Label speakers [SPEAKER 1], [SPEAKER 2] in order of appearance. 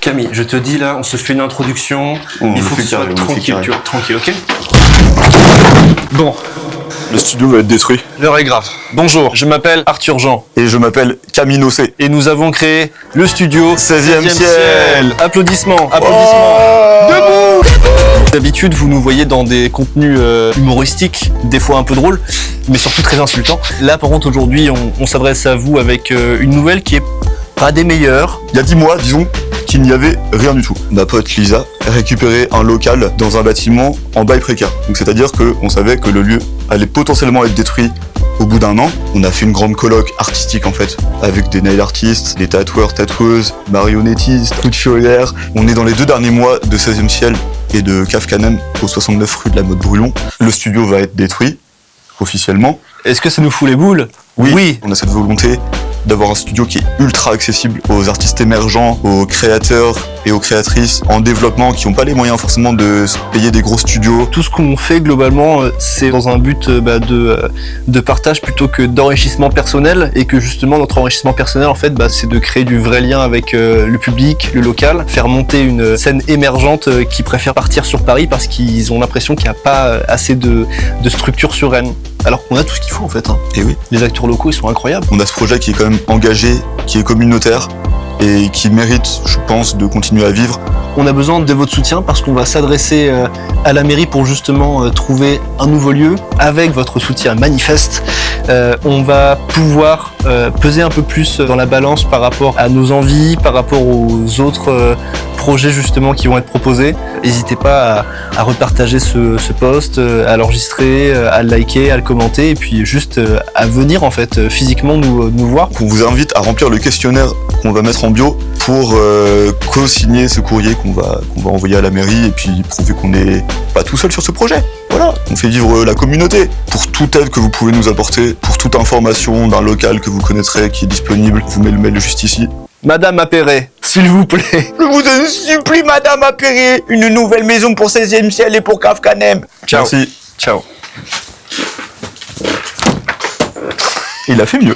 [SPEAKER 1] Camille, je te dis là, on se fait une introduction. Il faut que tu sois tranquille, tu vois, tranquille, ok? Bon.
[SPEAKER 2] Le studio va être détruit.
[SPEAKER 1] L'heure est grave. Bonjour, je m'appelle Arthur Jean.
[SPEAKER 2] Et je m'appelle Camille Nocé.
[SPEAKER 1] Et nous avons créé le studio
[SPEAKER 2] 16e ciel.
[SPEAKER 1] Applaudissements.
[SPEAKER 2] Debout.
[SPEAKER 1] D'habitude, vous nous voyez dans des contenus humoristiques, des fois un peu drôles, mais surtout très insultants. Là, par contre, aujourd'hui, on s'adresse à vous avec une nouvelle qui est pas des meilleures.
[SPEAKER 2] Il y a 10 mois, disons, qu'il n'y avait rien du tout. Ma pote Lisa récupérait un local dans un bâtiment en bail précaire. Donc c'est-à-dire qu'on savait que le lieu allait potentiellement être détruit au bout d'un an. On a fait une grande colloque artistique en fait, avec des nail artistes, des tatoueurs, tatoueuses, marionnettistes, couturières. On est dans les 2 derniers mois de 16e ciel et de Cave Canem au 69 rue de la Motte Brouillon. Le studio va être détruit, officiellement.
[SPEAKER 1] Est-ce que ça nous fout les boules?
[SPEAKER 2] Oui. On a cette volonté d'avoir un studio qui est ultra accessible aux artistes émergents, aux créateurs et aux créatrices en développement qui n'ont pas les moyens forcément de se payer des gros studios.
[SPEAKER 1] Tout ce qu'on fait globalement, c'est dans un but de partage plutôt que d'enrichissement personnel, et que justement notre enrichissement personnel en fait, c'est de créer du vrai lien avec le public, le local, faire monter une scène émergente qui préfère partir sur Paris parce qu'ils ont l'impression qu'il n'y a pas assez de structure sur Rennes. Alors qu'on a tout ce qu'il faut en fait.
[SPEAKER 2] Et oui.
[SPEAKER 1] Les acteurs locaux, ils sont incroyables.
[SPEAKER 2] On a ce projet qui est quand même engagé, qui est communautaire et qui mérite, je pense, de continuer à vivre.
[SPEAKER 1] On a besoin de votre soutien parce qu'on va s'adresser à la mairie pour justement trouver un nouveau lieu. Avec votre soutien manifeste, on va pouvoir peser un peu plus dans la balance par rapport à nos envies, par rapport aux autres projets justement qui vont être proposés. N'hésitez pas à repartager ce post, à l'enregistrer, à le liker, à le commenter, et puis juste à venir en fait physiquement nous voir.
[SPEAKER 2] On vous invite à remplir le questionnaire qu'on va mettre en bio pour co-signer ce courrier qu'on va envoyer à la mairie et puis prouver qu'on n'est pas tout seul sur ce projet. Voilà, on fait vivre la communauté. Pour toute aide que vous pouvez nous apporter, pour toute information d'un local que vous connaîtrez qui est disponible, je vous mets le mail juste ici.
[SPEAKER 1] Madame Appéré, s'il vous plaît.
[SPEAKER 3] Je vous en supplie, Madame Appéré, une nouvelle maison pour 16e ciel et pour Cave Canem.
[SPEAKER 1] Ciao.
[SPEAKER 2] Merci.
[SPEAKER 1] Ciao.
[SPEAKER 2] Il a fait mieux.